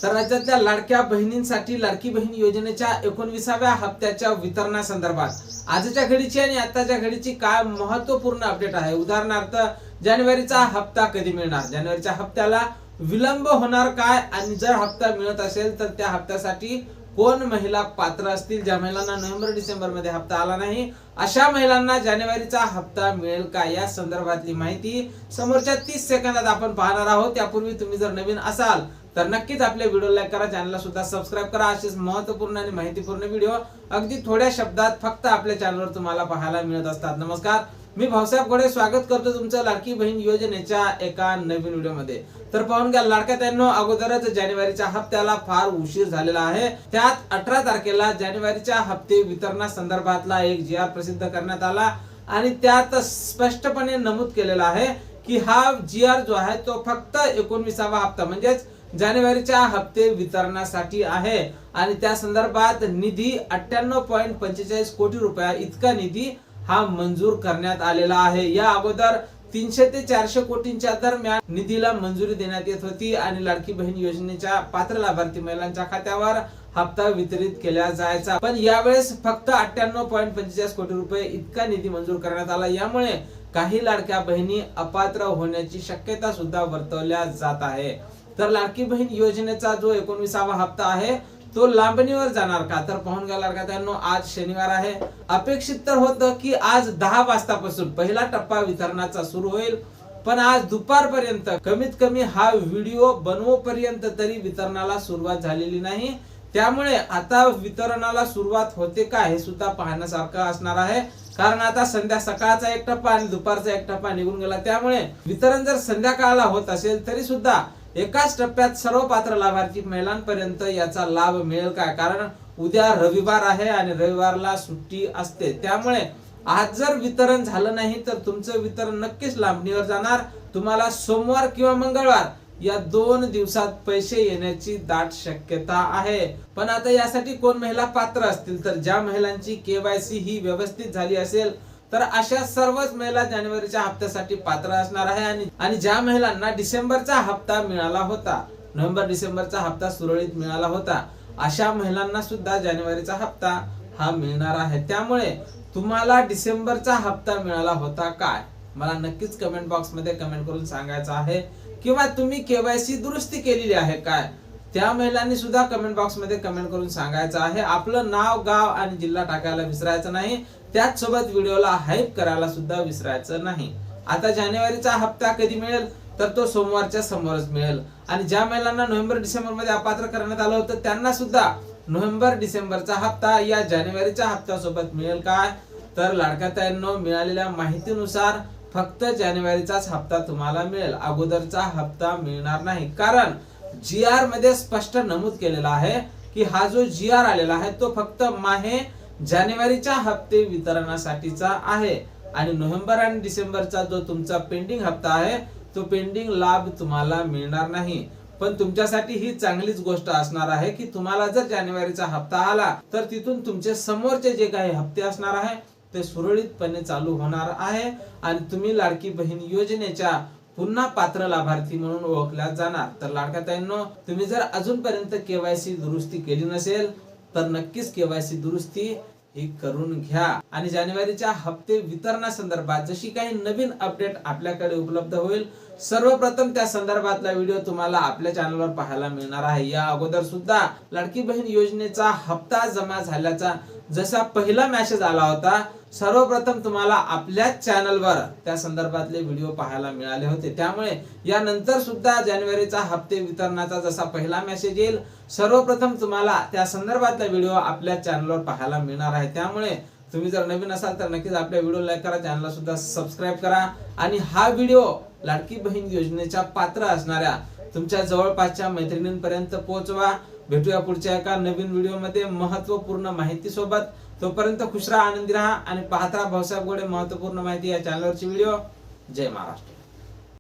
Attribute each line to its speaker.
Speaker 1: तर राज्यातल्या लाडक्या बहिणींसाठी लाडकी बहीण योजनेच्या 19व्या हप्त्याच्या वितरणासंदर्भात आजच्या घडीची आणि आताच्या घडीची काय महत्त्वपूर्ण अपडेट आहे। उदाहरणार्थ जानेवारीचा हप्ता कधी मिळणार, जानेवारीच्या हप्त्याला विलंब होणार काय, आणि जर हप्ता मिळत असेल तर त्या हप्त्यासाठी कोण महिला पात्र असतील। ज्या महिलांना नोव्हेंबर डिसेंबर मध्ये हप्ता आला नाही अशा महिलांना जानेवारीचा हप्ता मिळेल का, या संदर्भातली माहिती समोरच्या 30 सेकंदात आपण पाहणार आहोत। त्यापूर्वी तुम्ही जर नवीन असाल तर नक्कीच आपल्या व्हिडिओ लाईक करा, चॅनलला सुद्धा सबस्क्राइब करा। असेच महत्त्वपूर्ण आणि माहितीपूर्ण व्हिडिओ अगदी थोड्या शब्दात फक्त आपल्या चॅनलवर तुम्हाला पाहायला मिळत असतात। नमस्कार, मी भाऊसाहेब घोडे स्वागत करतो तुमचं लाडकी बहीण योजनेच्या एका नवीन व्हिडिओमध्ये। तर पाहून घ्या लाडक्या ताईंनो, अगोदरच जानेवारीच्या हप्त्याला फार उशीर झालेला आहे। त्यात 18 तारखेला जानेवारीच्या हप्ते वितरणासंदर्भातला एक जी आर प्रसिद्ध करण्यात आला आणि त्यात स्पष्टपणे नमूद केलेलं आहे की हा जी आर जो आहे तो फक्त 19वा हप्ता म्हणजेच जानेवारीच्या हप्ते वितरणासाठी आहे आणि त्या संदर्भात निधी 98.45 कोटी रुपया इतका निधी हा मंजूर करण्यात आलेला आहे। या अगोदर 300 ते 400 कोटींच्या दरम्यान निधीला मंजुरी देण्यात येत होती आणि लाडकी बहीण योजनेच्या पात्र लाभार्थी महिलांच्या खात्यावर हप्ता वितरित केला जायचा, पण यावेळेस फक्त 98.45 कोटी रुपये इतका निधी मंजूर करण्यात आला। यामुळे काही लाडक्या बहिणी अपात्र होण्याची शक्यता सुद्धा वर्तवल्या जात आहे। तर लाडकी बहीण योजनेचा जो 19वा हप्ता आहे तो लांबणीवर जाणार का, तर पाहून घ्या लाडक्या ताईंनो, आज शनिवार आहे। अपेक्षित तर होतं की आज 10 वाजतापासून पहिला टप्पा वितरणाचा सुरू होईल, पण आज दुपारपर्यंत कमीत कमी हा व्हिडिओ बनवोपर्यंत तरी वितरणाला सुरुवात झालेली नाही। त्यामुळे आता वितरणाला सुरुवात होते का हे सुद्धा पाहण्यासारखं असणार आहे, कारण आता सकाळचा एक टप्पा आणि दुपारचा एक टप्पा निघून गेला। त्यामुळे वितरण जर संध्याकाळला होत असेल तरी सुद्धा एकाच टप्प्यात सर्व पात्र लाभार्थी महिलांपर्यंत याचा लाभ मिळेल का, कारण उद्या रविवार आहे आणि रविवारला सुट्टी असते। त्यामुळे आज जर वितरण झालं नाही तर तुमचं वितरण नक्कीच लांबणीवर जाणार। तुम्हाला सोमवार किंवा मंगळवार या 2 दिवसात पैसे येण्याची दाट शक्यता आहे। पण आता यासाठी कोण महिला पात्र असतील, तर ज्या महिलांची केवायसी ही व्यवस्थित झाली असेल तर अशा सर्वच महिला जानेवारीच्या हप्त्यासाठी पात्र असणार आहे आणि ज्या महिलांना डिसेंबरचा हप्ता मिळाला होता, नोव्हेंबर डिसेंबरचा हप्ता सुरळीत मिळाला होता, अशा महिलांना सुद्धा जानेवारीचा हप्ता हा मिळणार आहे। त्यामुळे तुम्हाला डिसेंबरचा हप्ता मिळाला होता काय, मला नक्कीच कमेंट बॉक्स मध्ये कमेंट करून सांगायचं आहे, किंवा तुम्ही केवायसी दुरुस्ती केलेली आहे काय, त्या महिलांनी सुद्धा कमेंट बॉक्स मध्ये कमेंट करून सांगायचं आहे। आपलं नाव, गाव आणि जिल्हा टाकायला विसरायचं नाही, त्याच सोबत व्हिडिओला हाईप करायला सुद्धा विसरायचं नाही। आता जानेवारीचा हप्ता कधी मिळेल, तर तो सोमवारच्या समोरच मिळेल आणि ज्या महिलांना नोव्हेंबर डिसेंबर मध्ये अपात्र करण्यात आलं होतं त्यांना सुद्धा नोव्हेंबर डिसेंबरचा हप्ता या जानेवारीच्या हप्त्यासोबत मिळेल काय, तर लाडक्या ताईंनो, मिळालेल्या माहितीनुसार फक्त जानेवारीचाच हप्ता तुम्हाला मिळेल, अगोदरचा हप्ता मिळणार नाही। कारण जी आर मध्ये स्पष्ट नमूद केलेला आहे की हा जो जी आर आलेला आहे तो फक्त जानेवारीच्या हप्ते वितरणासाठीचा आहे आणि नोव्हेंबर आणि डिसेंबरचा जो तुमचा पेंडिंग हप्ता आहे तो पेंडिंग लाभ तुम्हाला मिळणार नाही। पण तुमच्यासाठी ही चांगलीच गोष्ट असणार आहे की तुम्हाला जर जानेवारीचा हप्ता आला तर तिथून तुमचे समोरचे जे काही हप्ते असणार आहे ते सुरळीतपणे चालू होणार आहे आणि तुम्ही लाडकी बहीण योजनेच्या पुन्हा पात्र लाभार्थी म्हणून ओळखल्या जाणार। तर लाडक्या ताईंनो, तुम्ही जर अजूनपर्यंत केवायसी दुरुस्ती केली नसेल तर नक्कीच केवायसी दुरुस्ती ही करून घ्या आणि जानेवारीच्या हप्ते वितरणासंदर्भात जशी काही नवीन अपडेट आपल्याकडे उपलब्ध होईल, सर्वप्रथम त्या संदर्भातला व्हिडिओ तुम्हाला आपल्या चॅनलवर पाहायला मिळणार आहे। या अगोदर सुद्धा लाडकी बहीण योजनेचा हप्ता जमा झाल्याचा जसा पहिला मेसेज आला होता, सर्वप्रथम तुम्हाला आपल्याच चॅनलवर त्या संदर्भातले व्हिडिओ पाहायला मिळाले होते। त्यामुळे यानंतर सुद्धा जानेवारीचा हप्ते वितरणाचा जसा पहिला मेसेज येईल, सर्वप्रथम तुम्हाला त्या संदर्भातला व्हिडिओ आपल्या चॅनलवर पाहायला मिळणार आहे। त्यामुळे तुम्ही जर नवीन असाल तर नक्कीच आपल्या व्हिडिओ लाईक करा, चॅनलला सुद्धा सबस्क्राइब करा आणि हा व्हिडिओ लाडकी बहीण योजनेच्या पात्र असणाऱ्या तुमच्या जवळपासच्या मैत्रिणींपर्यंत पोहोचवा। भेटूया पुढच्या एका नवीन व्हिडिओमध्ये महत्त्वपूर्ण माहिती सोबत। तोपर्यंत खुश राहा, आनंदी राहा आणि पाहत राहा भाऊसाहेब घोडे महत्त्वपूर्ण माहिती या चॅनलवरची व्हिडिओ। जय महाराष्ट्र।